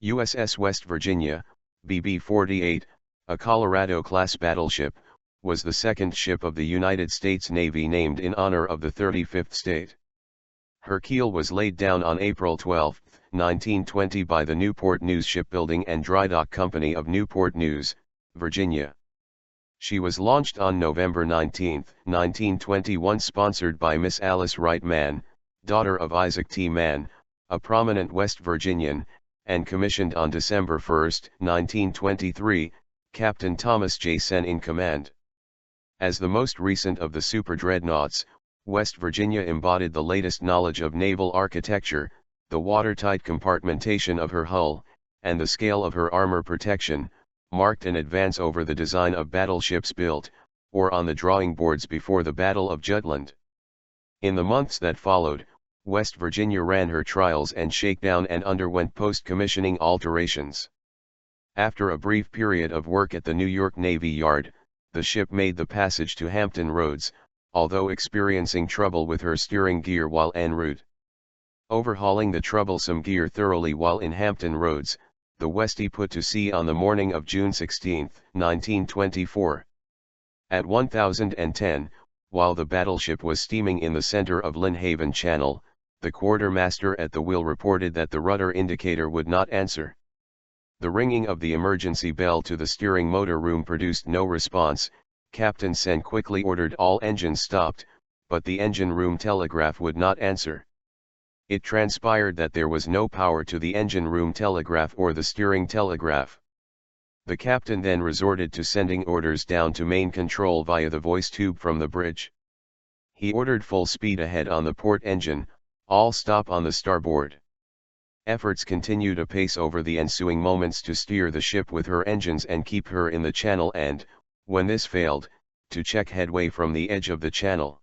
USS West Virginia, BB-48, a Colorado-class battleship, was the second ship of the United States Navy named in honor of the 35th state. Her keel was laid down on April 12, 1920 by the Newport News Shipbuilding and Drydock Company of Newport News, Virginia. She was launched on November 19, 1921, sponsored by Miss Alice Wright Mann, daughter of Isaac T. Mann, a prominent West Virginian, and commissioned on December 1, 1923, Captain Thomas J. Senn in command. As the most recent of the super-dreadnoughts, West Virginia embodied the latest knowledge of naval architecture, the watertight compartmentation of her hull, and the scale of her armor protection, marked an advance over the design of battleships built, or on the drawing boards before the Battle of Jutland. In the months that followed, West Virginia ran her trials and shakedown and underwent post-commissioning alterations. After a brief period of work at the New York Navy Yard, the ship made the passage to Hampton Roads, although experiencing trouble with her steering gear while en route. Overhauling the troublesome gear thoroughly while in Hampton Roads, the Westy put to sea on the morning of June 16, 1924. At 1010, while the battleship was steaming in the center of Lynnhaven Channel, the quartermaster at the wheel reported that the rudder indicator would not answer. The ringing of the emergency bell to the steering motor room produced no response. Captain Senn quickly ordered all engines stopped, but the engine room telegraph would not answer. It transpired that there was no power to the engine room telegraph or the steering telegraph. The captain then resorted to sending orders down to main control via the voice tube from the bridge. He ordered full speed ahead on the port engine, all stop on the starboard. Efforts continued apace over the ensuing moments to steer the ship with her engines and keep her in the channel and, when this failed, to check headway from the edge of the channel.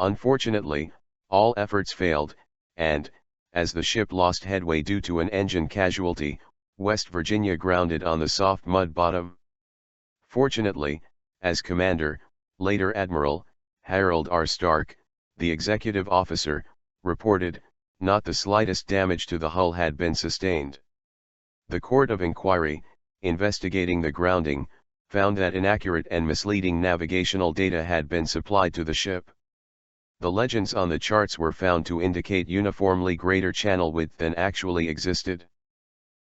Unfortunately, all efforts failed, and, as the ship lost headway due to an engine casualty, West Virginia grounded on the soft mud bottom. Fortunately, as commander, later Admiral, Harold R. Stark, the executive officer, reported, not the slightest damage to the hull had been sustained. The Court of Inquiry, investigating the grounding, found that inaccurate and misleading navigational data had been supplied to the ship. The legends on the charts were found to indicate uniformly greater channel width than actually existed.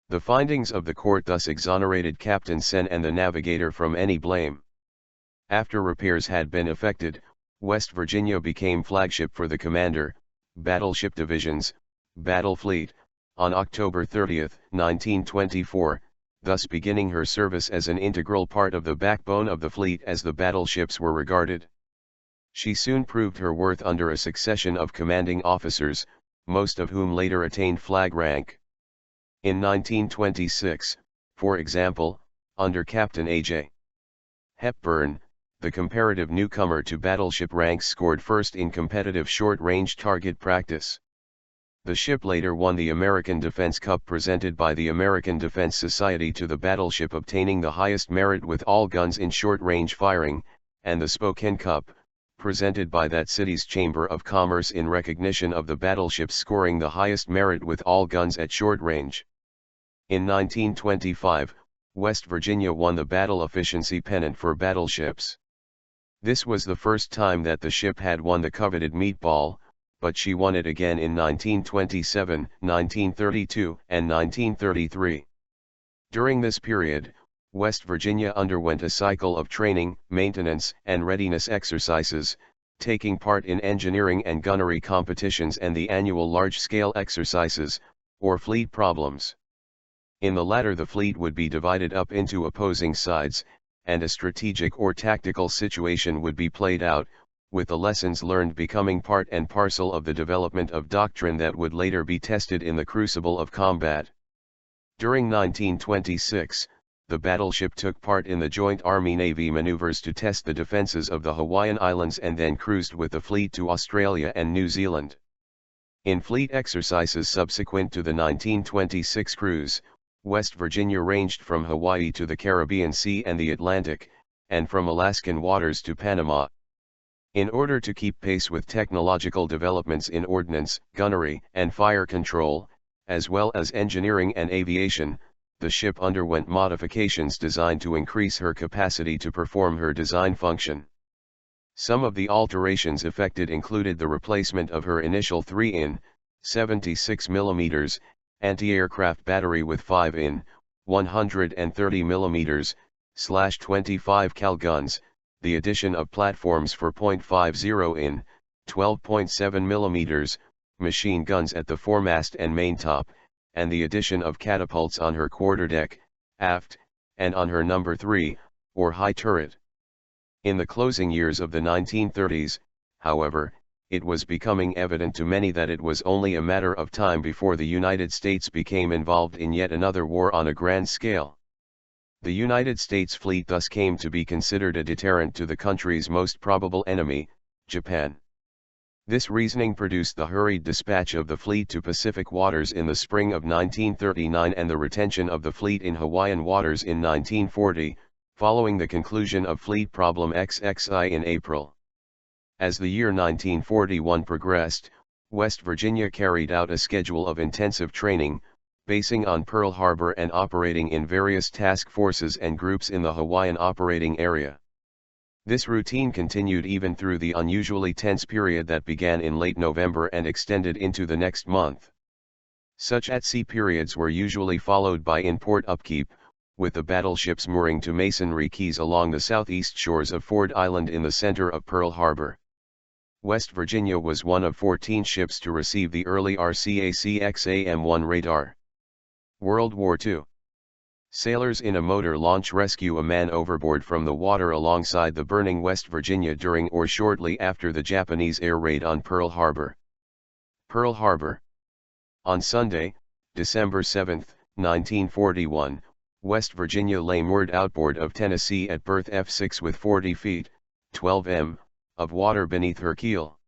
The findings of the court thus exonerated Captain Senn and the navigator from any blame. After repairs had been effected, West Virginia became flagship for the commander, battleship divisions, battle fleet, on October 30, 1924, thus beginning her service as an integral part of the backbone of the fleet as the battleships were regarded. She soon proved her worth under a succession of commanding officers, most of whom later attained flag rank. In 1926, for example, under Captain A.J. Hepburn, the comparative newcomer to battleship ranks scored first in competitive short-range target practice. The ship later won the American Defense Cup presented by the American Defense Society to the battleship obtaining the highest merit with all guns in short-range firing, and the Spokane Cup, presented by that city's Chamber of Commerce in recognition of the battleships scoring the highest merit with all guns at short range. In 1925, West Virginia won the Battle Efficiency Pennant for battleships. This was the first time that the ship had won the coveted meatball, but she won it again in 1927, 1932, and 1933. During this period, West Virginia underwent a cycle of training, maintenance, and readiness exercises, taking part in engineering and gunnery competitions and the annual large-scale exercises, or fleet problems. In the latter, the fleet would be divided up into opposing sides, and a strategic or tactical situation would be played out, with the lessons learned becoming part and parcel of the development of doctrine that would later be tested in the crucible of combat. During 1926, the battleship took part in the joint Army-Navy maneuvers to test the defenses of the Hawaiian Islands and then cruised with the fleet to Australia and New Zealand. In fleet exercises subsequent to the 1926 cruise, West Virginia ranged from Hawaii to the Caribbean Sea and the Atlantic, and from Alaskan waters to Panama. In order to keep pace with technological developments in ordnance, gunnery, and fire control, As well as engineering and aviation, the ship underwent modifications designed to increase her capacity to perform her design function. Some of the alterations effected included the replacement of her initial 3-in, 76 mm, anti-aircraft battery with 5-in, 130 mm, /25 cal guns, the addition of platforms for .50-in, 12.7 mm, machine guns at the foremast and maintop, and the addition of catapults on her quarterdeck, aft, and on her number 3, or high turret. In the closing years of the 1930s, however, it was becoming evident to many that it was only a matter of time before the United States became involved in yet another war on a grand scale. The United States fleet thus came to be considered a deterrent to the country's most probable enemy, Japan. This reasoning produced the hurried dispatch of the fleet to Pacific waters in the spring of 1939 and the retention of the fleet in Hawaiian waters in 1940, following the conclusion of Fleet Problem XXI in April. As the year 1941 progressed, West Virginia carried out a schedule of intensive training, basing on Pearl Harbor and operating in various task forces and groups in the Hawaiian operating area. This routine continued even through the unusually tense period that began in late November and extended into the next month. Such at-sea periods were usually followed by in-port upkeep, with the battleships mooring to masonry quays along the southeast shores of Ford Island in the center of Pearl Harbor. West Virginia was one of 14 ships to receive the early RCACX-AM-1 radar. World War II. Sailors in a motor launch rescue a man overboard from the water alongside the burning West Virginia during or shortly after the Japanese air raid on Pearl Harbor. Pearl Harbor. On Sunday, December 7, 1941, West Virginia lay moored outboard of Tennessee at berth F6 with 40 feet, 12 m, of water beneath her keel.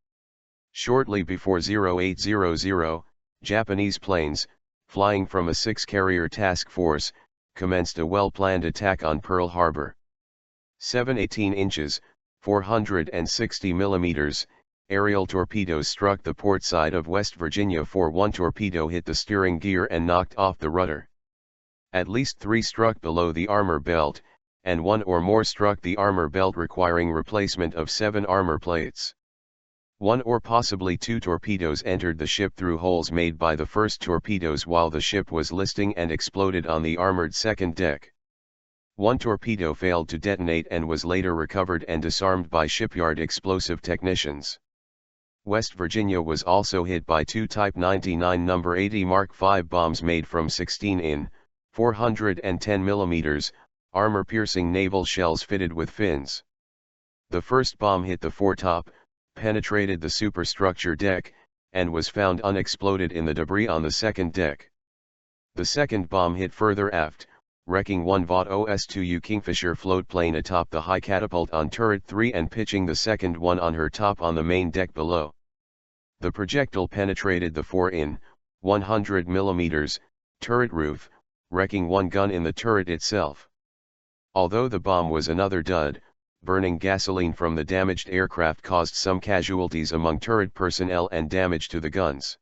Shortly before 0800, Japanese planes, flying from a 6-carrier task force, commenced a well-planned attack on Pearl Harbor. 7 inches, 460 mm, aerial torpedoes struck the port side of West Virginia. One torpedo hit the steering gear and knocked off the rudder. At least 3 struck below the armor belt, and 1 or more struck the armor belt, requiring replacement of 7 armor plates. 1 or possibly 2 torpedoes entered the ship through holes made by the first torpedoes while the ship was listing and exploded on the armored second deck. 1 torpedo failed to detonate and was later recovered and disarmed by shipyard explosive technicians. West Virginia was also hit by 2 Type 99 No. 80 Mark V bombs made from 16-in, 410 mm, armor-piercing naval shells fitted with fins. The first bomb hit the foretop, penetrated the superstructure deck, and was found unexploded in the debris on the second deck. The second bomb hit further aft, wrecking 1 VOT-OS-2U Kingfisher floatplane atop the high catapult on turret 3 and pitching the second one on her top on the main deck below. The projectile penetrated the 4-in, 100 mm, turret roof, wrecking 1 gun in the turret itself. Although the bomb was another dud, burning gasoline from the damaged aircraft caused some casualties among turret personnel and damage to the guns.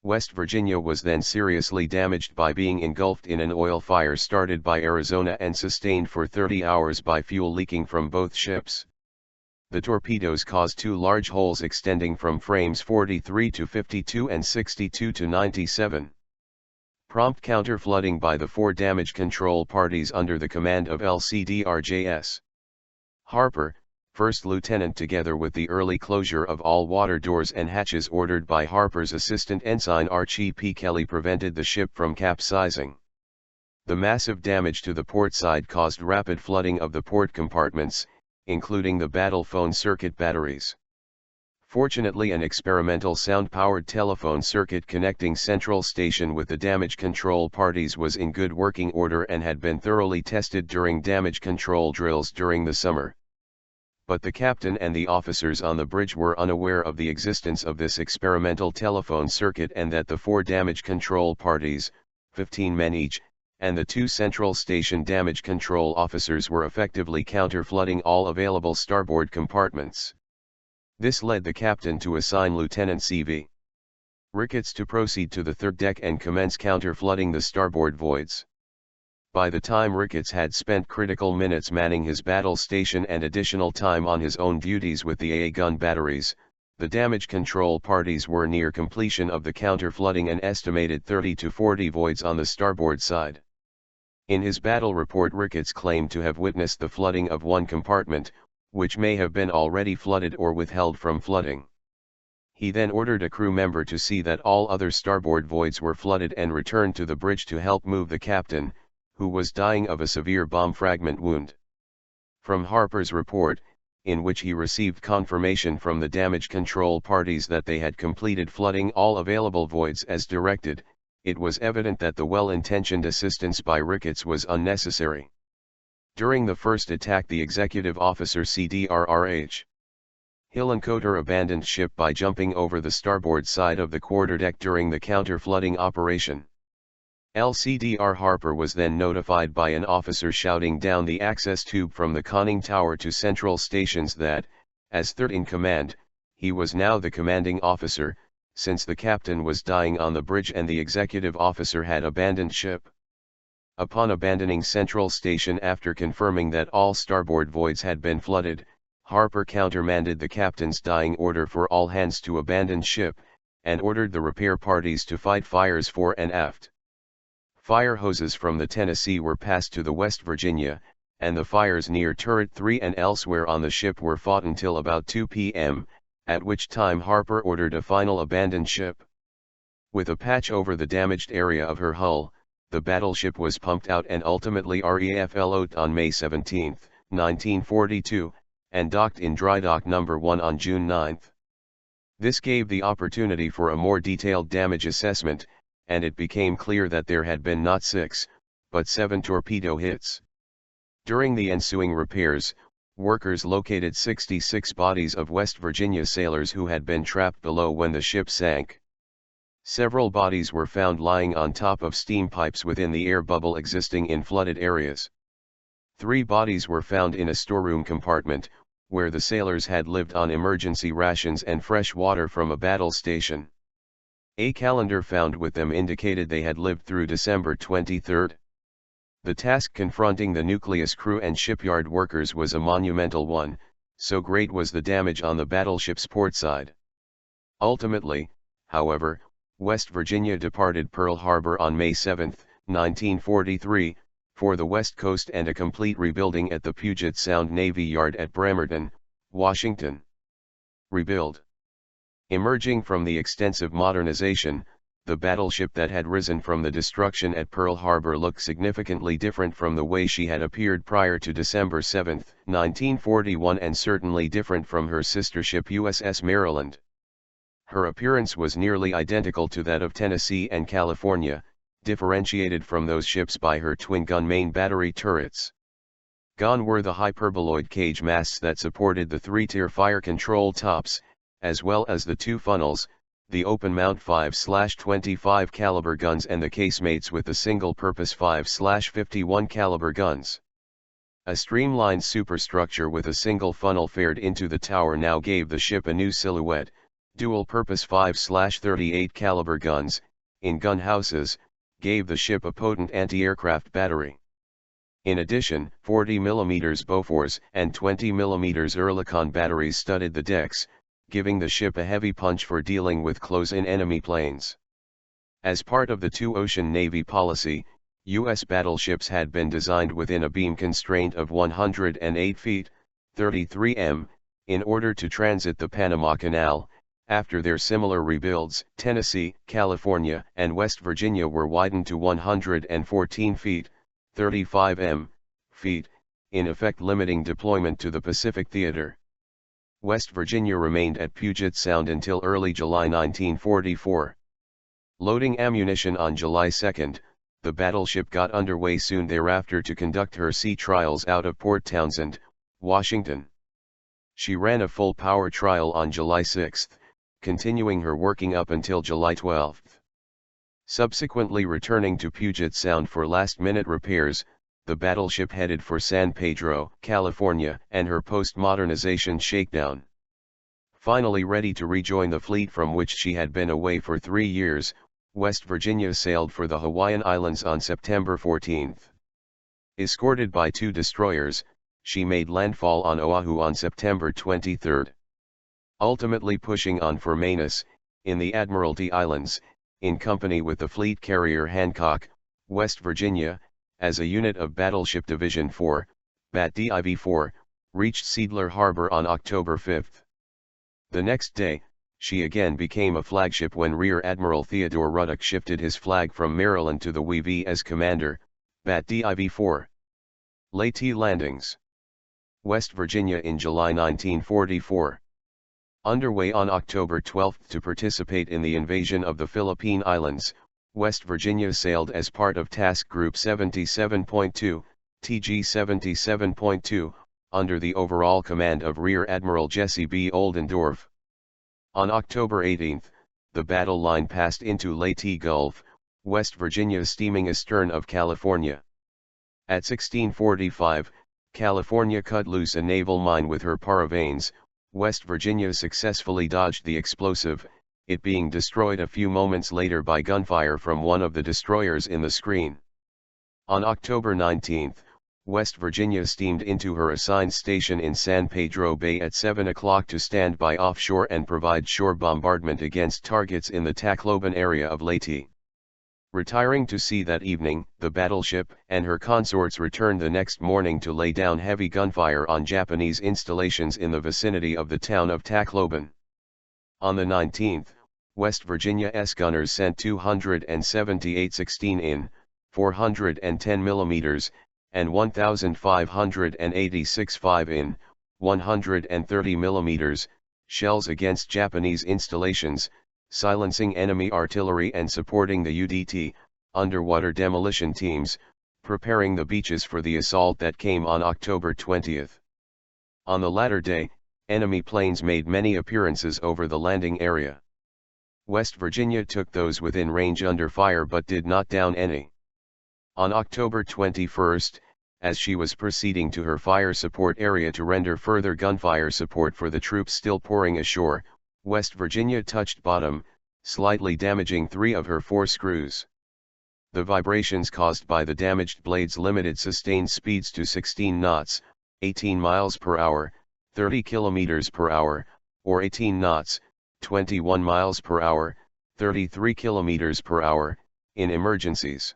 West Virginia was then seriously damaged by being engulfed in an oil fire started by Arizona and sustained for 30 hours by fuel leaking from both ships. The torpedoes caused 2 large holes extending from frames 43 to 52 and 62 to 97. Prompt counter-flooding by the 4 damage control parties under the command of LCDRJS Harper, First Lieutenant, together with the early closure of all water doors and hatches ordered by Harper's assistant ensign Archie P. Kelly, prevented the ship from capsizing. The massive damage to the port side caused rapid flooding of the port compartments, including the battle phone circuit batteries. Fortunately, an experimental sound-powered telephone circuit connecting Central Station with the damage control parties was in good working order and had been thoroughly tested during damage control drills during the summer. But the captain and the officers on the bridge were unaware of the existence of this experimental telephone circuit and that the 4 damage control parties, 15 men each, and the 2 Central Station damage control officers were effectively counter-flooding all available starboard compartments. This led the captain to assign Lieutenant C.V. Ricketts to proceed to the third deck and commence counter-flooding the starboard voids. By the time Ricketts had spent critical minutes manning his battle station and additional time on his own duties with the AA gun batteries, the damage control parties were near completion of the counter-flooding an estimated 30 to 40 voids on the starboard side. In his battle report, Ricketts claimed to have witnessed the flooding of one compartment, which may have been already flooded or withheld from flooding. He then ordered a crew member to see that all other starboard voids were flooded and returned to the bridge to help move the captain, who was dying of a severe bomb fragment wound. From Harper's report, in which he received confirmation from the damage control parties that they had completed flooding all available voids as directed, it was evident that the well-intentioned assistance by Ricketts was unnecessary. During the first attack, the executive officer CDRRH Hillenkoetter abandoned ship by jumping over the starboard side of the quarterdeck during the counter-flooding operation. LCDR Harper was then notified by an officer shouting down the access tube from the conning tower to central stations that, as third in command, he was now the commanding officer, since the captain was dying on the bridge and the executive officer had abandoned ship. Upon abandoning central station after confirming that all starboard voids had been flooded, Harper countermanded the captain's dying order for all hands to abandon ship, and ordered the repair parties to fight fires fore and aft. Fire hoses from the Tennessee were passed to the West Virginia, and the fires near Turret 3 and elsewhere on the ship were fought until about 2 p.m., at which time Harper ordered a final abandoned ship. With a patch over the damaged area of her hull, the battleship was pumped out and ultimately REFLO'd on May 17, 1942, and docked in Dry Dock No. 1 on June 9. This gave the opportunity for a more detailed damage assessment, and it became clear that there had been not 6, but 7 torpedo hits. During the ensuing repairs, workers located 66 bodies of West Virginia sailors who had been trapped below when the ship sank. Several bodies were found lying on top of steam pipes within the air bubble existing in flooded areas. 3 bodies were found in a storeroom compartment, where the sailors had lived on emergency rations and fresh water from a battle station. A calendar found with them indicated they had lived through December 23. The task confronting the nucleus crew and shipyard workers was a monumental one, so great was the damage on the battleship's port side. Ultimately, however, West Virginia departed Pearl Harbor on May 7, 1943, for the West Coast and a complete rebuilding at the Puget Sound Navy Yard at Bremerton, Washington. Rebuild. Emerging from the extensive modernization, the battleship that had risen from the destruction at Pearl Harbor looked significantly different from the way she had appeared prior to December 7, 1941, and certainly different from her sister ship USS Maryland. Her appearance was nearly identical to that of Tennessee and California, differentiated from those ships by her twin-gun main battery turrets. Gone were the hyperboloid cage masts that supported the 3-tier fire control tops, as well as the 2 funnels, the open-mount 5/25 caliber guns and the casemates with the single-purpose 5/51 caliber guns. A streamlined superstructure with a single funnel faired into the tower now gave the ship a new silhouette. Dual-purpose 5/38 caliber guns, in gun houses, gave the ship a potent anti-aircraft battery. In addition, 40 mm Bofors and 20 mm Oerlikon batteries studded the decks, giving the ship a heavy punch for dealing with close-in enemy planes. As part of the two-ocean Navy policy, U.S. battleships had been designed within a beam constraint of 108 feet, 33 m, in order to transit the Panama Canal. After their similar rebuilds, Tennessee, California, and West Virginia were widened to 114 feet, 35 m, in effect limiting deployment to the Pacific theater. West Virginia remained at Puget Sound until early July 1944. Loading ammunition on July 2, the battleship got underway soon thereafter to conduct her sea trials out of Port Townsend, Washington. She ran a full power trial on July 6, continuing her working up until July 12. Subsequently returning to Puget Sound for last-minute repairs, the battleship headed for San Pedro, California, and her post-modernization shakedown. Finally ready to rejoin the fleet from which she had been away for 3 years, West Virginia sailed for the Hawaiian Islands on September 14. Escorted by 2 destroyers, she made landfall on Oahu on September 23. Ultimately pushing on for Manus, in the Admiralty Islands, in company with the fleet carrier Hancock, West Virginia, as a unit of Battleship Division 4, BAT-DIV-4, reached Seidler Harbor on October 5. The next day, she again became a flagship when Rear Admiral Theodore Ruddock shifted his flag from Maryland to the WV as commander, BAT-DIV-4. Leyte landings. West Virginia in July 1944. Underway on October 12 to participate in the invasion of the Philippine Islands, West Virginia sailed as part of Task Group 77.2, TG 77.2, under the overall command of Rear Admiral Jesse B. Oldendorf. On October 18, the battle line passed into Leyte Gulf, West Virginia steaming astern of California. At 16:45, California cut loose a naval mine with her paravanes. West Virginia successfully dodged the explosive, it being destroyed a few moments later by gunfire from one of the destroyers in the screen. On October 19, West Virginia steamed into her assigned station in San Pedro Bay at 7 o'clock to stand by offshore and provide shore bombardment against targets in the Tacloban area of Leyte. Retiring to sea that evening, the battleship and her consorts returned the next morning to lay down heavy gunfire on Japanese installations in the vicinity of the town of Tacloban. On the 19th, West Virginia's gunners sent 278 16-in, 410 mm, and 1,586 5-in, 130 mm, shells against Japanese installations, silencing enemy artillery and supporting the UDT, underwater demolition teams, preparing the beaches for the assault that came on October 20. On the latter day, enemy planes made many appearances over the landing area. West Virginia took those within range under fire but did not down any. On October 21, as she was proceeding to her fire support area to render further gunfire support for the troops still pouring ashore, West Virginia touched bottom, slightly damaging 3 of her 4 screws. The vibrations caused by the damaged blades limited sustained speeds to 16 knots, 18 miles per hour, 30 kilometers per hour, or 18 knots, 21 miles per hour, 33 kilometers per hour, in emergencies.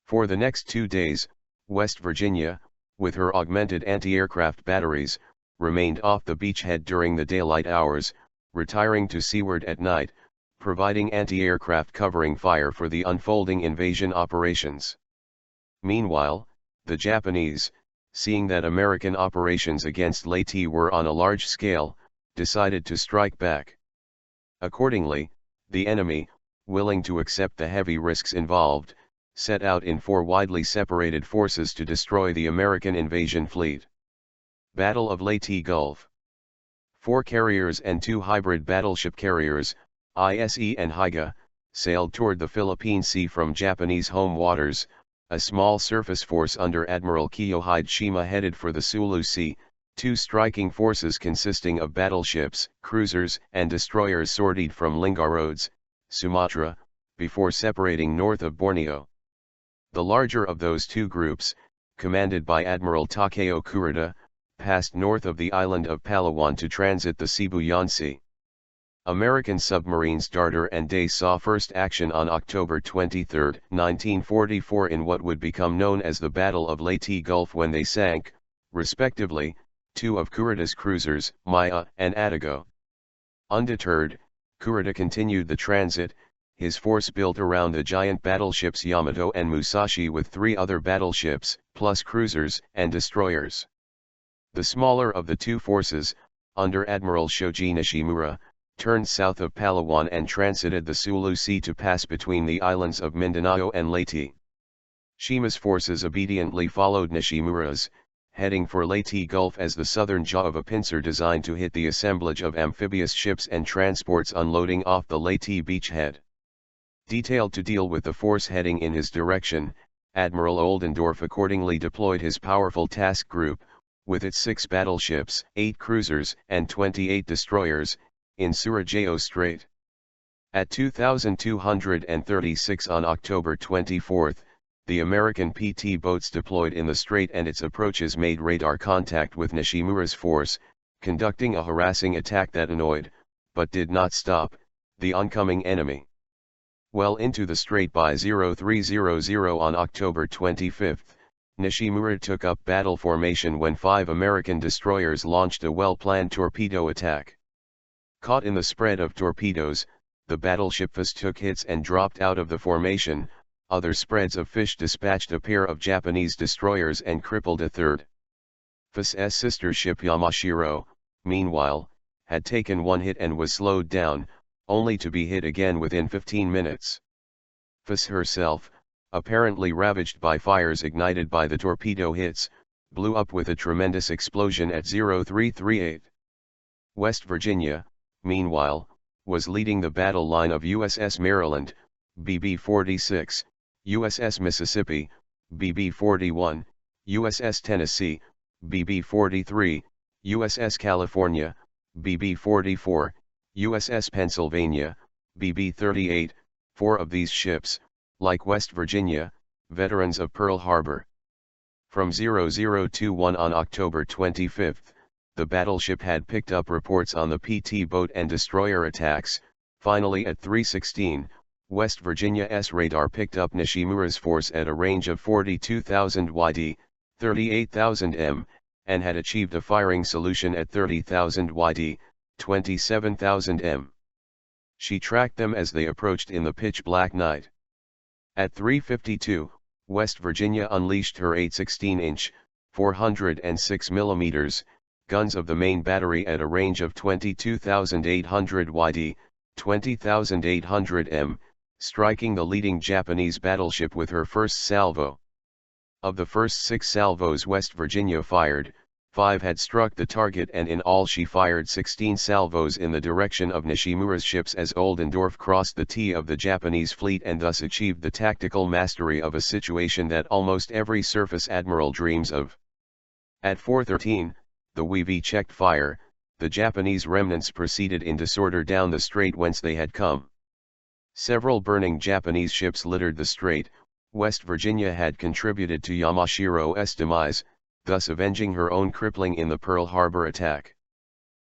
For the next 2 days, West Virginia, with her augmented anti-aircraft batteries, remained off the beachhead during the daylight hours, retiring to seaward at night, providing anti-aircraft covering fire for the unfolding invasion operations. Meanwhile, the Japanese, seeing that American operations against Leyte were on a large scale, decided to strike back. Accordingly, the enemy, willing to accept the heavy risks involved, set out in 4 widely separated forces to destroy the American invasion fleet. Battle of Leyte Gulf. 4 carriers and 2 hybrid battleship carriers, ISE and Haiga, sailed toward the Philippine Sea from Japanese home waters. A small surface force under Admiral Kiyohide Shima headed for the Sulu Sea. 2 striking forces consisting of battleships, cruisers, and destroyers sortied from Linggar Roads, Sumatra, before separating north of Borneo. The larger of those 2 groups, commanded by Admiral Takeo Kurita, passed north of the island of Palawan to transit the Sibuyan Sea. American submarines Darter and Day saw first action on October 23, 1944 in what would become known as the Battle of Leyte Gulf when they sank, respectively, 2 of Kurita's cruisers, Maya and Atago. Undeterred, Kurita continued the transit, his force built around the giant battleships Yamato and Musashi with 3 other battleships, plus cruisers and destroyers. The smaller of the 2 forces, under Admiral Shoji Nishimura, turned south of Palawan and transited the Sulu Sea to pass between the islands of Mindanao and Leyte. Shima's forces obediently followed Nishimura's, heading for Leyte Gulf as the southern jaw of a pincer designed to hit the assemblage of amphibious ships and transports unloading off the Leyte beachhead. Detailed to deal with the force heading in his direction, Admiral Oldendorf accordingly deployed his powerful task group, with its 6 battleships, 8 cruisers, and 28 destroyers, in Surigao Strait. At 2,236 on October 24, the American PT boats deployed in the strait and its approaches made radar contact with Nishimura's force, conducting a harassing attack that annoyed, but did not stop, the oncoming enemy. Well into the strait by 0300 on October 25, Nishimura took up battle formation when 5 American destroyers launched a well-planned torpedo attack. Caught in the spread of torpedoes, the battleship Westy took hits and dropped out of the formation. Other spreads of fish dispatched a pair of Japanese destroyers and crippled a third. Westy's sister ship Yamashiro, meanwhile, had taken 1 hit and was slowed down, only to be hit again within 15 minutes. Westy herself, apparently ravaged by fires ignited by the torpedo hits, blew up with a tremendous explosion at 0338. West Virginia, meanwhile, was leading the battle line of USS Maryland, BB-46, USS Mississippi, BB-41, USS Tennessee, BB-43, USS California, BB-44, USS Pennsylvania, BB-38, 4 of these ships, like West Virginia, veterans of Pearl Harbor. From 0021 on October 25, the battleship had picked up reports on the PT boat and destroyer attacks. Finally at 3:16, West Virginia's radar picked up Nishimura's force at a range of 42,000 yd, 38,000 m, and had achieved a firing solution at 30,000 yd, 27,000 m. She tracked them as they approached in the pitch-black night. At 3:52, West Virginia unleashed her 8 16-inch, 406 mm, guns of the main battery at a range of 22,800 yd, 20,800 m, striking the leading Japanese battleship with her first salvo. Of the first 6 salvos West Virginia fired, 5 had struck the target, and in all she fired 16 salvos in the direction of Nishimura's ships as Oldendorf crossed the T of the Japanese fleet and thus achieved the tactical mastery of a situation that almost every surface admiral dreams of. At 4:13, the WV checked fire. The Japanese remnants proceeded in disorder down the strait whence they had come. Several burning Japanese ships littered the strait. West Virginia had contributed to Yamashiro's demise, thus avenging her own crippling in the Pearl Harbor attack.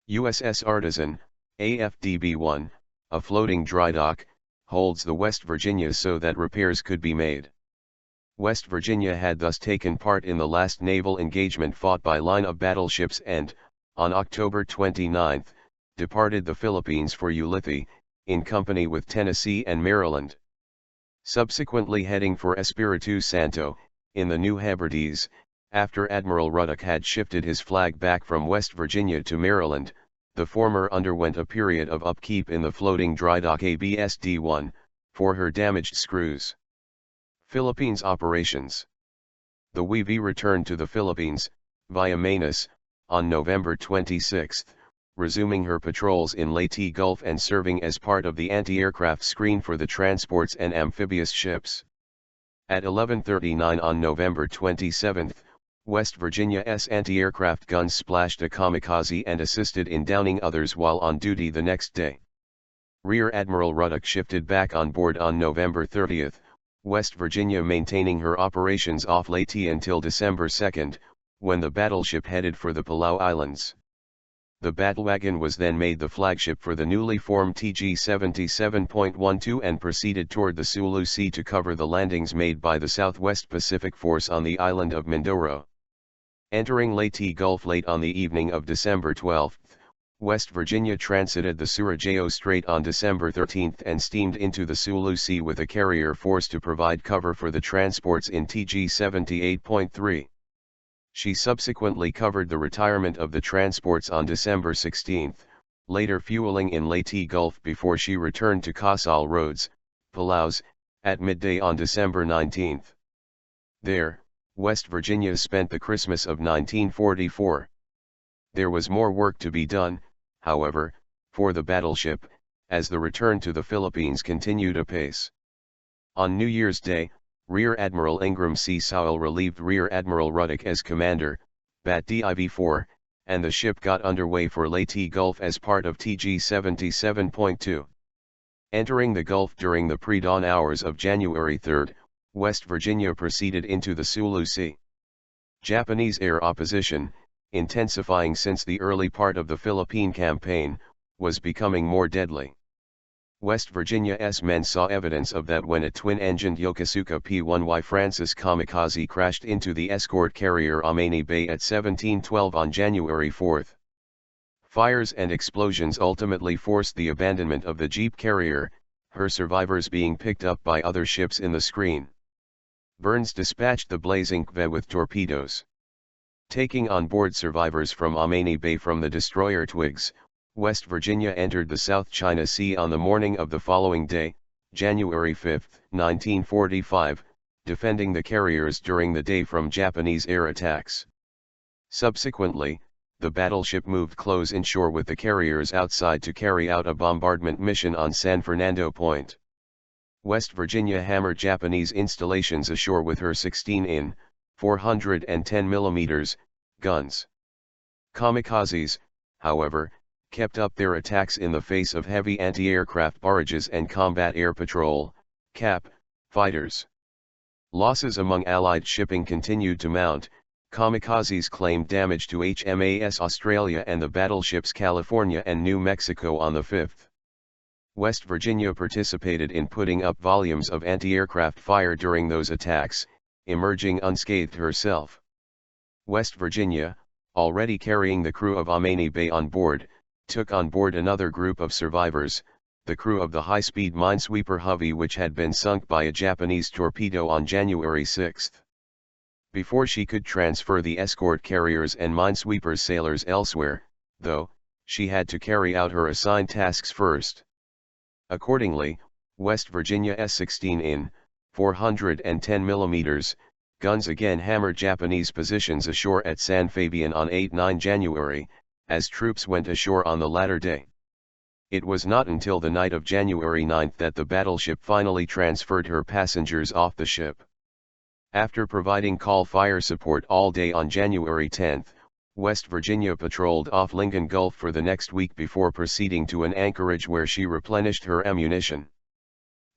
USS Artisan, AFDB-1, a floating dry dock, holds the West Virginia so that repairs could be made. West Virginia had thus taken part in the last naval engagement fought by line of battleships and, on October 29, departed the Philippines for Ulithi, in company with Tennessee and Maryland. Subsequently heading for Espiritu Santo, in the New Hebrides, after Admiral Ruddock had shifted his flag back from West Virginia to Maryland, the former underwent a period of upkeep in the floating dry dock ABSD-1, for her damaged screws. Philippines operations. The WV returned to the Philippines, via Manus, on November 26, resuming her patrols in Leyte Gulf and serving as part of the anti-aircraft screen for the transports and amphibious ships. At 11:39 on November 27, West Virginia's anti-aircraft guns splashed a kamikaze and assisted in downing others while on duty the next day. Rear Admiral Ruddock shifted back on board on November 30, West Virginia maintaining her operations off Leyte until December 2, when the battleship headed for the Palau Islands. The Battlewagon was then made the flagship for the newly formed TG-77.12 and proceeded toward the Sulu Sea to cover the landings made by the Southwest Pacific Force on the island of Mindoro. Entering Leyte Gulf late on the evening of December 12, West Virginia transited the Surigao Strait on December 13 and steamed into the Sulu Sea with a carrier force to provide cover for the transports in TG-78.3. She subsequently covered the retirement of the transports on December 16, later fueling in Leyte Gulf before she returned to Hampton Roads, Palaus, at midday on December 19. There, West Virginia spent the Christmas of 1944. There was more work to be done, however, for the battleship, as the return to the Philippines continued apace. On New Year's Day, Rear Admiral Ingram C. Sowell relieved Rear Admiral Ruddock as commander, BAT-DIV-4, and the ship got underway for Leyte Gulf as part of TG 77.2. Entering the Gulf during the pre-dawn hours of January 3, West Virginia proceeded into the Sulu Sea. Japanese air opposition, intensifying since the early part of the Philippine campaign, was becoming more deadly. West Virginia's men saw evidence of that when a twin-engined Yokosuka P-1Y Francis kamikaze crashed into the escort carrier Omani Bay at 17:12 on January 4. Fires and explosions ultimately forced the abandonment of the jeep carrier, her survivors being picked up by other ships in the screen. Burns dispatched the blazing Kve with torpedoes. Taking on board survivors from Omani Bay from the destroyer Twigs, West Virginia entered the South China Sea on the morning of the following day, January 5, 1945, defending the carriers during the day from Japanese air attacks. Subsequently, the battleship moved close inshore with the carriers outside to carry out a bombardment mission on San Fernando Point. West Virginia hammered Japanese installations ashore with her 16-in, 410 mm, guns. Kamikazes, however, kept up their attacks in the face of heavy anti-aircraft barrages and combat air patrol, CAP, fighters. Losses among Allied shipping continued to mount. Kamikazes claimed damage to HMAS Australia and the battleships California and New Mexico on the 5th. West Virginia participated in putting up volumes of anti-aircraft fire during those attacks, emerging unscathed herself. West Virginia, already carrying the crew of Omani Bay on board, took on board another group of survivors, the crew of the high-speed minesweeper Hovey, which had been sunk by a Japanese torpedo on January 6. Before she could transfer the escort carriers and minesweepers sailors elsewhere, though, she had to carry out her assigned tasks first. Accordingly, West Virginia's 16-in, 410 mm, guns again hammered Japanese positions ashore at San Fabian on 8-9 January, as troops went ashore on the latter day. It was not until the night of January 9 that the battleship finally transferred her passengers off the ship. After providing call fire support all day on January 10, West Virginia patrolled off Lincoln Gulf for the next week before proceeding to an anchorage where she replenished her ammunition.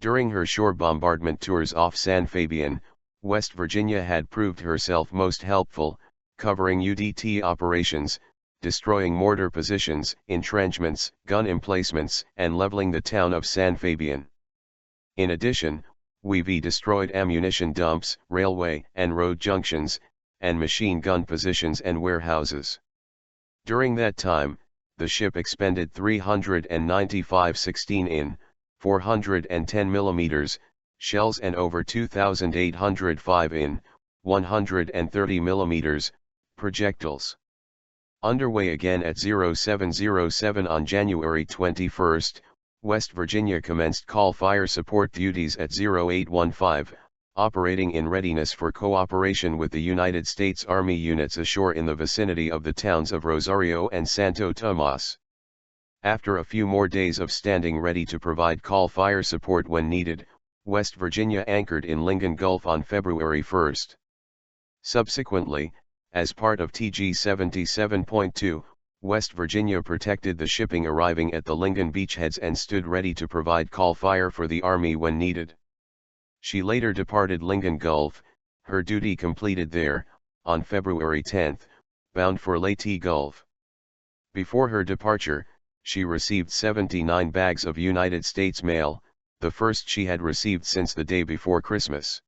During her shore bombardment tours off San Fabian, West Virginia had proved herself most helpful, covering UDT operations, destroying mortar positions, entrenchments, gun emplacements, and leveling the town of San Fabian. In addition, WV destroyed ammunition dumps, railway and road junctions, and machine gun positions and warehouses. During that time, the ship expended 395 16-in, 410 mm, shells and over 2,800 5-in, 130 mm, projectiles. Underway again at 0707 on January 21, West Virginia commenced call fire support duties at 0815, operating in readiness for cooperation with the United States Army units ashore in the vicinity of the towns of Rosario and Santo Tomas. After a few more days of standing ready to provide call fire support when needed, West Virginia anchored in Lincoln Gulf on February 1. Subsequently, as part of TG 77.2, West Virginia protected the shipping arriving at the Lincoln beachheads and stood ready to provide call fire for the Army when needed. She later departed Lincoln Gulf, her duty completed there, on February 10, bound for Leyte Gulf. Before her departure, she received 79 bags of United States mail, the first she had received since the day before Christmas.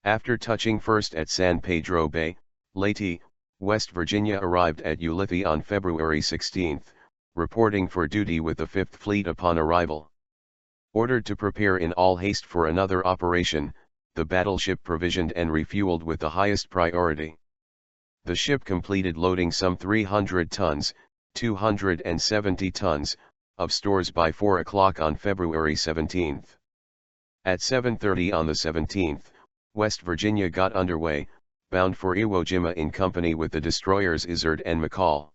After touching first at San Pedro Bay, Leyte, West Virginia arrived at Ulithi on February 16, reporting for duty with the 5th Fleet upon arrival. Ordered to prepare in all haste for another operation, the battleship provisioned and refueled with the highest priority. The ship completed loading some 300 tons, 270 tons, of stores by 4 o'clock on February 17. At 7:30 on the 17th, West Virginia got underway, bound for Iwo Jima in company with the destroyers Izzard and McCall.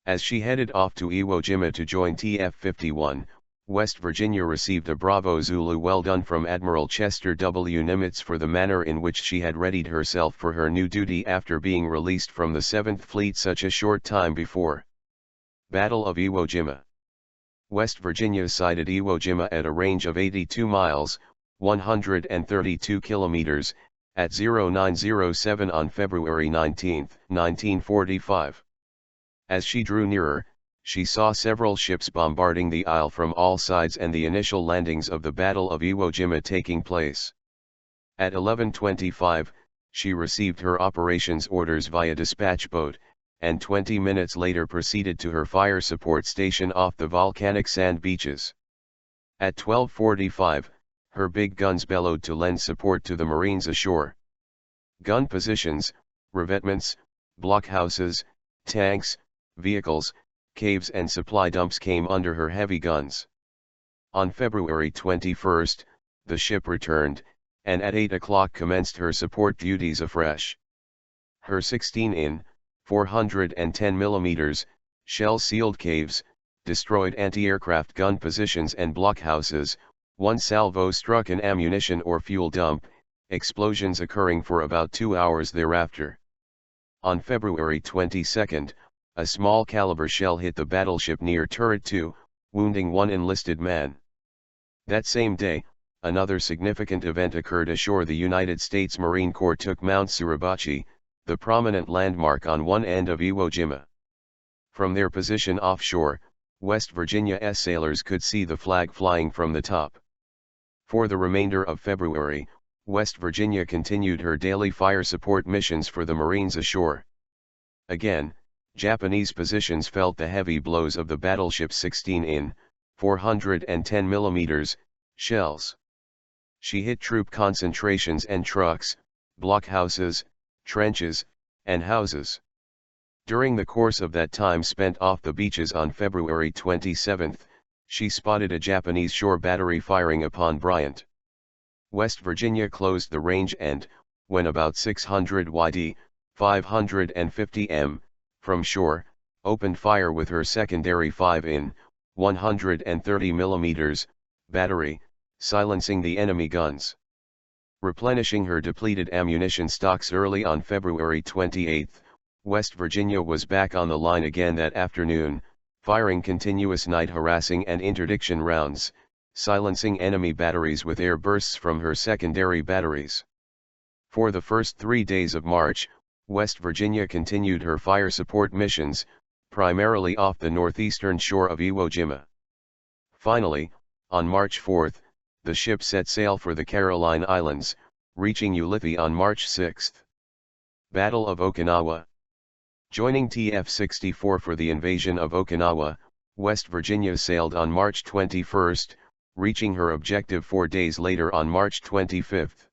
As she headed off to Iwo Jima to join TF-51, West Virginia received a Bravo Zulu well done from Admiral Chester W. Nimitz for the manner in which she had readied herself for her new duty after being released from the 7th Fleet such a short time before. Battle of Iwo Jima. West Virginia sighted Iwo Jima at a range of 82 miles, 132 kilometers, at 0907 on February 19, 1945. As she drew nearer, she saw several ships bombarding the isle from all sides and the initial landings of the Battle of Iwo Jima taking place. At 11:25, she received her operations orders via dispatch boat, and 20 minutes later proceeded to her fire support station off the volcanic sand beaches. At 12:45, her big guns bellowed to lend support to the Marines ashore. Gun positions, revetments, blockhouses, tanks, vehicles, caves and supply dumps came under her heavy guns. On February 21, the ship returned, and at 8 o'clock commenced her support duties afresh. Her 16-in, 410 mm, shell-sealed caves, destroyed anti-aircraft gun positions and blockhouses, one salvo struck an ammunition or fuel dump, explosions occurring for about 2 hours thereafter. On February 22, a small caliber shell hit the battleship near Turret 2, wounding one enlisted man. That same day, another significant event occurred ashore. The United States Marine Corps took Mount Suribachi, the prominent landmark on one end of Iwo Jima. From their position offshore, West Virginia's sailors could see the flag flying from the top. For the remainder of February, West Virginia continued her daily fire support missions for the Marines ashore. Again, Japanese positions felt the heavy blows of the battleship's 16-in, 410 mm, shells. She hit troop concentrations and trucks, blockhouses, trenches, and houses. During the course of that time spent off the beaches on February 27, she spotted a Japanese shore battery firing upon Bryant. West Virginia closed the range and, when about 600 yd, 550 m, from shore, opened fire with her secondary 5-in, 130 mm, battery, silencing the enemy guns. Replenishing her depleted ammunition stocks early on February 28, West Virginia was back on the line again that afternoon, firing continuous night harassing and interdiction rounds, silencing enemy batteries with air bursts from her secondary batteries. For the first 3 days of March, West Virginia continued her fire support missions, primarily off the northeastern shore of Iwo Jima. Finally, on March 4, the ship set sail for the Caroline Islands, reaching Ulithi on March 6. Battle of Okinawa. Joining TF-64 for the invasion of Okinawa, West Virginia sailed on March 21, reaching her objective 4 days later on March 25.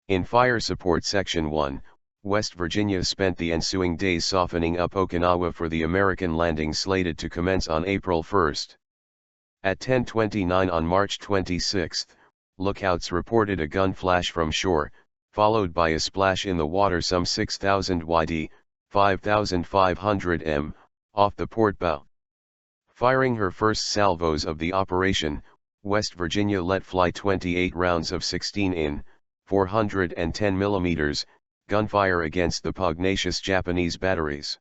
In Fire Support Section 1, West Virginia spent the ensuing days softening up Okinawa for the American landing slated to commence on April 1. At 10:29 on March 26, lookouts reported a gun flash from shore, followed by a splash in the water some 6,000 yd, 5,500 m, off the port bow. Firing her first salvos of the operation, West Virginia let fly 28 rounds of 16-in, 410 mm, gunfire against the pugnacious Japanese batteries.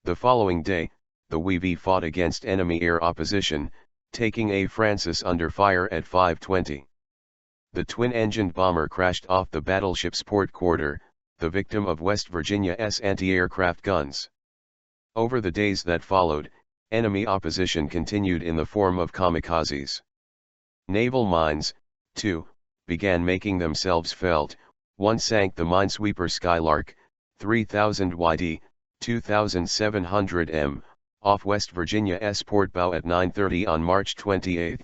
The following day, the WV fought against enemy air opposition, taking A. Francis under fire at 5:20. The twin-engined bomber crashed off the battleship's port quarter, the victim of West Virginia's anti-aircraft guns. Over the days that followed, enemy opposition continued in the form of kamikazes. Naval mines, too, began making themselves felt. One sank the minesweeper Skylark, 3,000 yd, 2,700 m, off West Virginia's port bow at 9:30 on March 28.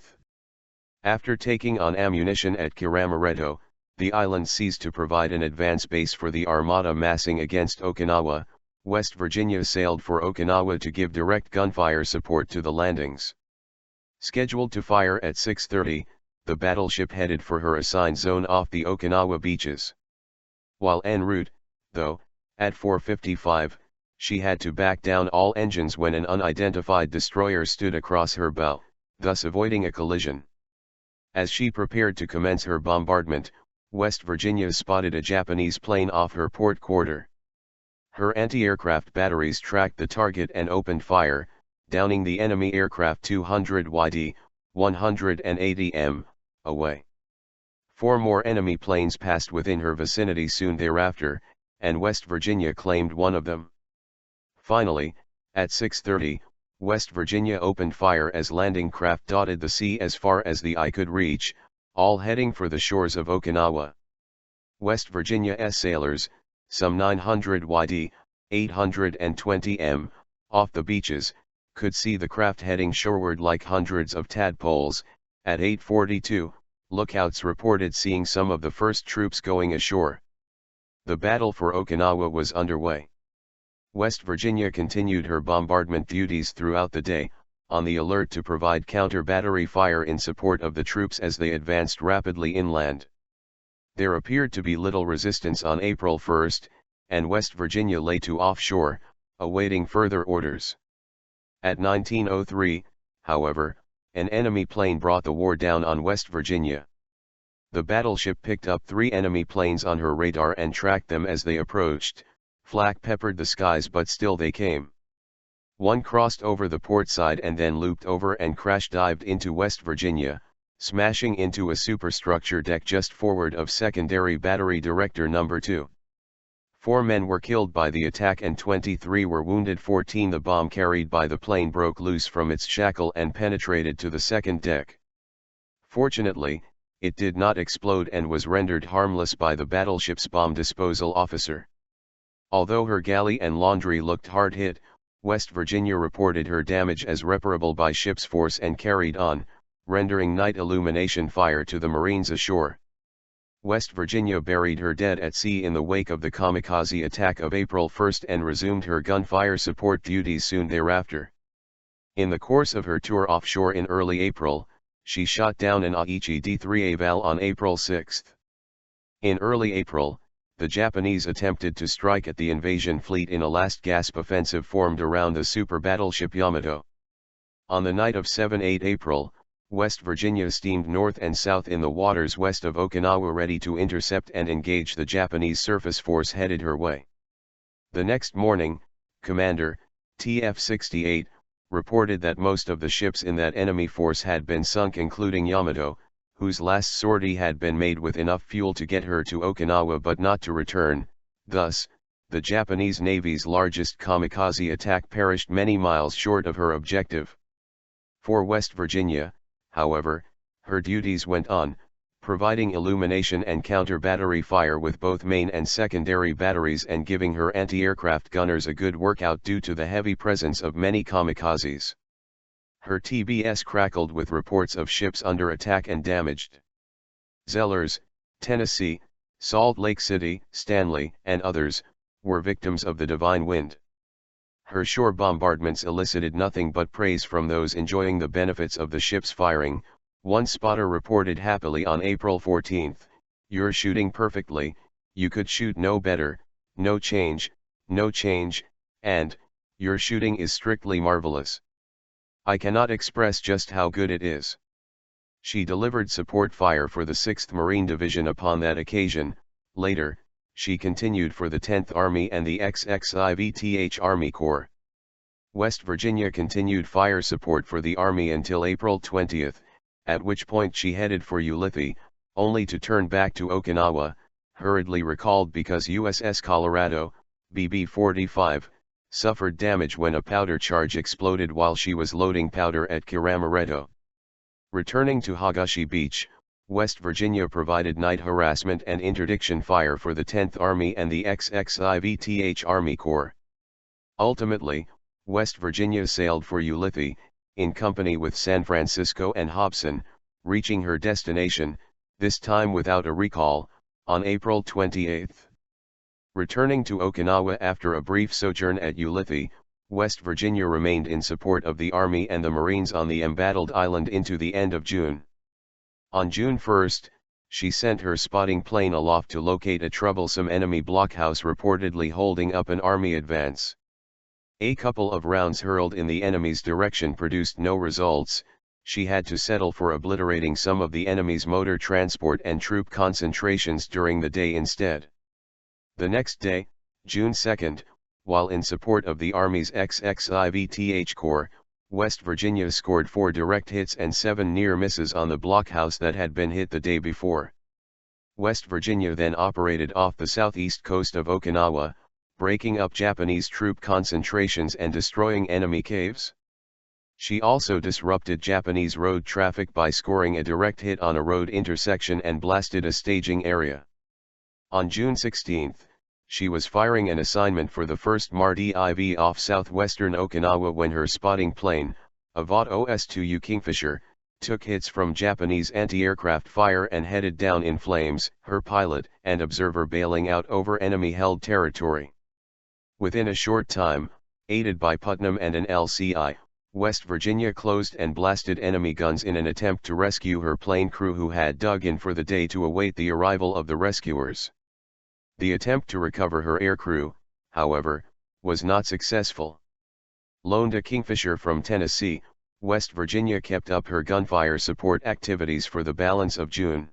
After taking on ammunition at Kiramaretto, the island ceased to provide an advance base for the Armada massing against Okinawa. West Virginia sailed for Okinawa to give direct gunfire support to the landings. Scheduled to fire at 6:30, the battleship headed for her assigned zone off the Okinawa beaches. While en route, though, at 4:55, she had to back down all engines when an unidentified destroyer stood across her bow, thus avoiding a collision. As she prepared to commence her bombardment, West Virginia spotted a Japanese plane off her port quarter. Her anti-aircraft batteries tracked the target and opened fire, downing the enemy aircraft 200 yd, 180 m, away. 4 more enemy planes passed within her vicinity soon thereafter, and West Virginia claimed one of them. Finally, at 6:30, West Virginia opened fire as landing craft dotted the sea as far as the eye could reach, all heading for the shores of Okinawa. West Virginia's sailors, some 900 yd, 820 m, off the beaches, could see the craft heading shoreward like hundreds of tadpoles. At 8:42, lookouts reported seeing some of the first troops going ashore. The battle for Okinawa was underway. West Virginia continued her bombardment duties throughout the day, on the alert to provide counter-battery fire in support of the troops as they advanced rapidly inland. There appeared to be little resistance on April 1, and West Virginia lay to offshore, awaiting further orders. At 19:03, however, an enemy plane brought the war down on West Virginia. The battleship picked up 3 enemy planes on her radar and tracked them as they approached. Flak peppered the skies, but still they came. One crossed over the port side and then looped over and crash-dived into West Virginia, smashing into a superstructure deck just forward of Secondary Battery Director No. 2. 4 men were killed by the attack and 23 were wounded. 14 The bomb carried by the plane broke loose from its shackle and penetrated to the second deck. Fortunately, it did not explode and was rendered harmless by the battleship's bomb disposal officer. Although her galley and laundry looked hard hit, West Virginia reported her damage as reparable by ship's force and carried on, rendering night illumination fire to the Marines ashore. West Virginia buried her dead at sea in the wake of the kamikaze attack of April 1 and resumed her gunfire support duties soon thereafter. In the course of her tour offshore in early April, she shot down an Aichi D-3 Aval on April 6. In early April, the Japanese attempted to strike at the invasion fleet in a last-gasp offensive formed around the super battleship Yamato. On the night of 7-8 April, West Virginia steamed north and south in the waters west of Okinawa ready to intercept and engage the Japanese surface force headed her way. The next morning, Commander, TF-68, reported that most of the ships in that enemy force had been sunk, including Yamato, whose last sortie had been made with enough fuel to get her to Okinawa but not to return. Thus, the Japanese Navy's largest kamikaze attack perished many miles short of her objective. For West Virginia, however, her duties went on, providing illumination and counter-battery fire with both main and secondary batteries and giving her anti-aircraft gunners a good workout due to the heavy presence of many kamikazes. Her TBS crackled with reports of ships under attack and damaged. Zellers, Tennessee, Salt Lake City, Stanley, and others, were victims of the divine wind. Her shore bombardments elicited nothing but praise from those enjoying the benefits of the ship's firing. One spotter reported happily on April 14, "You're shooting perfectly, you could shoot no better, no change, and, your shooting is strictly marvelous. I cannot express just how good it is." She delivered support fire for the 6th Marine Division upon that occasion. Later, she continued for the 10th Army and the XXIVTH Army Corps. West Virginia continued fire support for the Army until April 20, at which point she headed for Ulithi, only to turn back to Okinawa, hurriedly recalled because USS Colorado, BB-45, suffered damage when a powder charge exploded while she was loading powder at Kiramaretto. Returning to Hagashi Beach, West Virginia provided night harassment and interdiction fire for the 10th Army and the XXIVTH Army Corps. Ultimately, West Virginia sailed for Ulithi, in company with San Francisco and Hobson, reaching her destination, this time without a recall, on April 28. Returning to Okinawa after a brief sojourn at Ulithi, West Virginia remained in support of the Army and the Marines on the embattled island into the end of June. On June 1, she sent her spotting plane aloft to locate a troublesome enemy blockhouse reportedly holding up an Army advance. A couple of rounds hurled in the enemy's direction produced no results, she had to settle for obliterating some of the enemy's motor transport and troop concentrations during the day instead. The next day, June 2, while in support of the Army's XXIVTH Corps, West Virginia scored 4 direct hits and 7 near misses on the blockhouse that had been hit the day before. West Virginia then operated off the southeast coast of Okinawa, breaking up Japanese troop concentrations and destroying enemy caves. She also disrupted Japanese road traffic by scoring a direct hit on a road intersection and blasted a staging area. On June 16, she was firing an assignment for the 1st MAR-DIV off southwestern Okinawa when her spotting plane, a Vought OS-2U Kingfisher, took hits from Japanese anti-aircraft fire and headed down in flames, her pilot and observer bailing out over enemy-held territory. Within a short time, aided by Putnam and an LCI, West Virginia closed and blasted enemy guns in an attempt to rescue her plane crew who had dug in for the day to await the arrival of the rescuers. The attempt to recover her aircrew, however, was not successful. Loaned a Kingfisher from Tennessee, West Virginia kept up her gunfire support activities for the balance of June.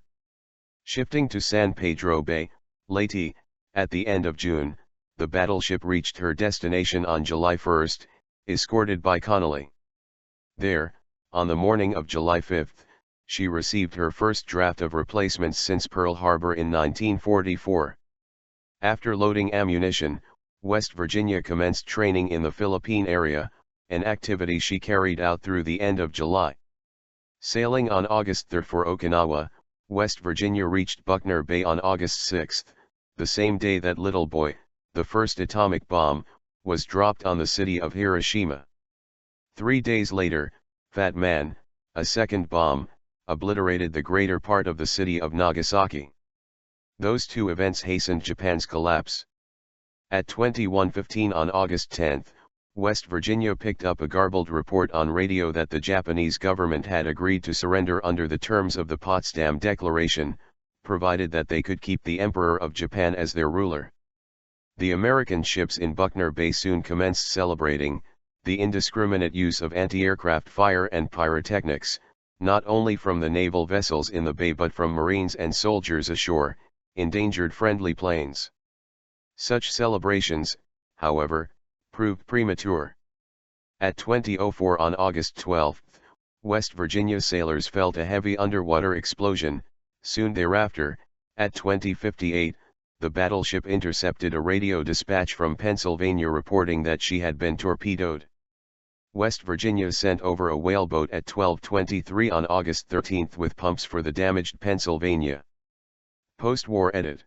Shifting to San Pedro Bay, Leyte, at the end of June, the battleship reached her destination on July 1, escorted by Connolly. There, on the morning of July 5, she received her first draft of replacements since Pearl Harbor in 1944. After loading ammunition, West Virginia commenced training in the Philippine area, an activity she carried out through the end of July. Sailing on August 3 for Okinawa, West Virginia reached Buckner Bay on August 6, the same day that Little Boy, the first atomic bomb, was dropped on the city of Hiroshima. 3 days later, Fat Man, a second bomb, obliterated the greater part of the city of Nagasaki. Those two events hastened Japan's collapse. At 21:15 on August 10, West Virginia picked up a garbled report on radio that the Japanese government had agreed to surrender under the terms of the Potsdam Declaration, provided that they could keep the Emperor of Japan as their ruler. The American ships in Buckner Bay soon commenced celebrating the indiscriminate use of anti-aircraft fire and pyrotechnics, not only from the naval vessels in the bay but from Marines and soldiers ashore, endangered friendly planes. Such celebrations, however, proved premature. At 20:04 on August 12, West Virginia sailors felt a heavy underwater explosion. Soon thereafter, at 20:58, the battleship intercepted a radio dispatch from Pennsylvania reporting that she had been torpedoed. West Virginia sent over a whaleboat at 12:23 on August 13 with pumps for the damaged Pennsylvania. Post-war edit.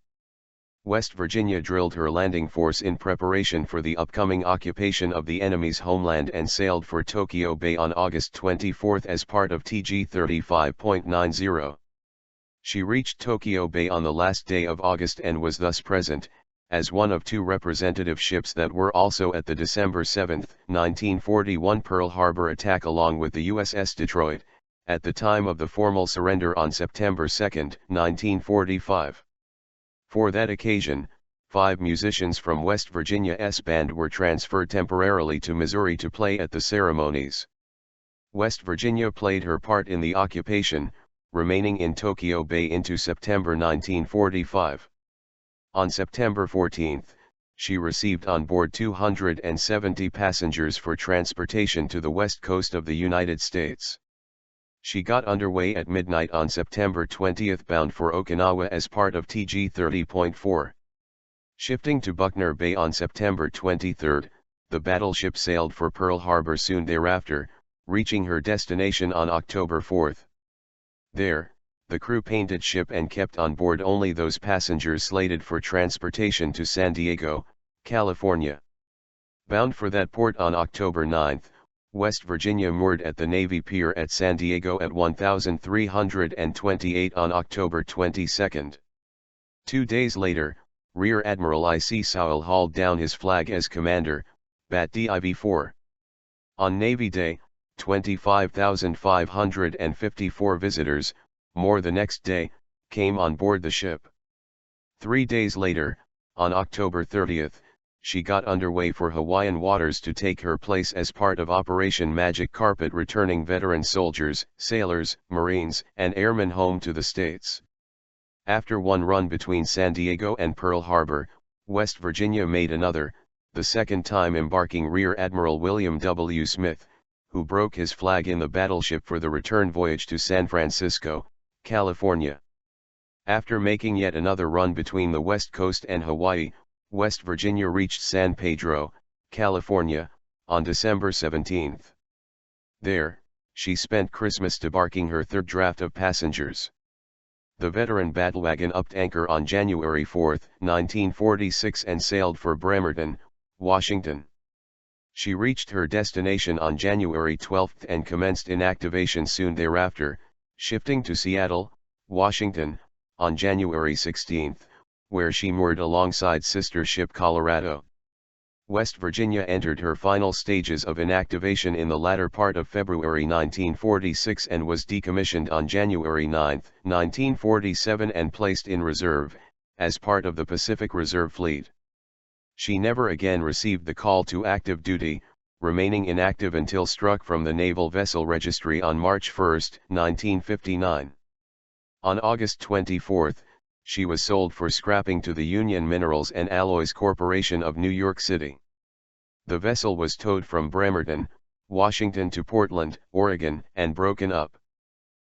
West Virginia drilled her landing force in preparation for the upcoming occupation of the enemy's homeland and sailed for Tokyo Bay on August 24 as part of TG 35.90. She reached Tokyo Bay on the last day of August and was thus present, as one of 2 representative ships that were also at the December 7, 1941 Pearl Harbor attack along with the USS Detroit, at the time of the formal surrender on September 2, 1945. For that occasion, 5 musicians from West Virginia's band were transferred temporarily to Missouri to play at the ceremonies. West Virginia played her part in the occupation, remaining in Tokyo Bay into September 1945. On September 14, she received on board 270 passengers for transportation to the west coast of the United States. She got underway at midnight on September 20 bound for Okinawa as part of TG 30.4. Shifting to Buckner Bay on September 23, the battleship sailed for Pearl Harbor soon thereafter, reaching her destination on October 4. There, the crew painted ship and kept on board only those passengers slated for transportation to San Diego, California. Bound for that port on October 9, West Virginia moored at the Navy Pier at San Diego at 1328 on October 22. 2 days later, Rear Admiral I.C. Sowell hauled down his flag as commander, Bat Div-4. On Navy Day, 25,554 visitors, more the next day, came on board the ship. 3 days later, on October 30, she got underway for Hawaiian waters to take her place as part of Operation Magic Carpet, returning veteran soldiers, sailors, Marines, and airmen home to the States. After one run between San Diego and Pearl Harbor, West Virginia made another, the second time embarking Rear Admiral William W. Smith, who broke his flag in the battleship for the return voyage to San Francisco, California. After making yet another run between the West Coast and Hawaii, West Virginia reached San Pedro, California, on December 17. There, she spent Christmas debarking her third draft of passengers. The veteran battlewagon upped anchor on January 4, 1946 and sailed for Bremerton, Washington. She reached her destination on January 12 and commenced inactivation soon thereafter, shifting to Seattle, Washington, on January 16, where she moored alongside sister ship Colorado. West Virginia entered her final stages of inactivation in the latter part of February 1946 and was decommissioned on January 9, 1947 and placed in reserve, as part of the Pacific Reserve Fleet. She never again received the call to active duty, remaining inactive until struck from the Naval Vessel Registry on March 1, 1959. On August 24, she was sold for scrapping to the Union Minerals and Alloys Corporation of New York City. The vessel was towed from Bremerton, Washington to Portland, Oregon, and broken up.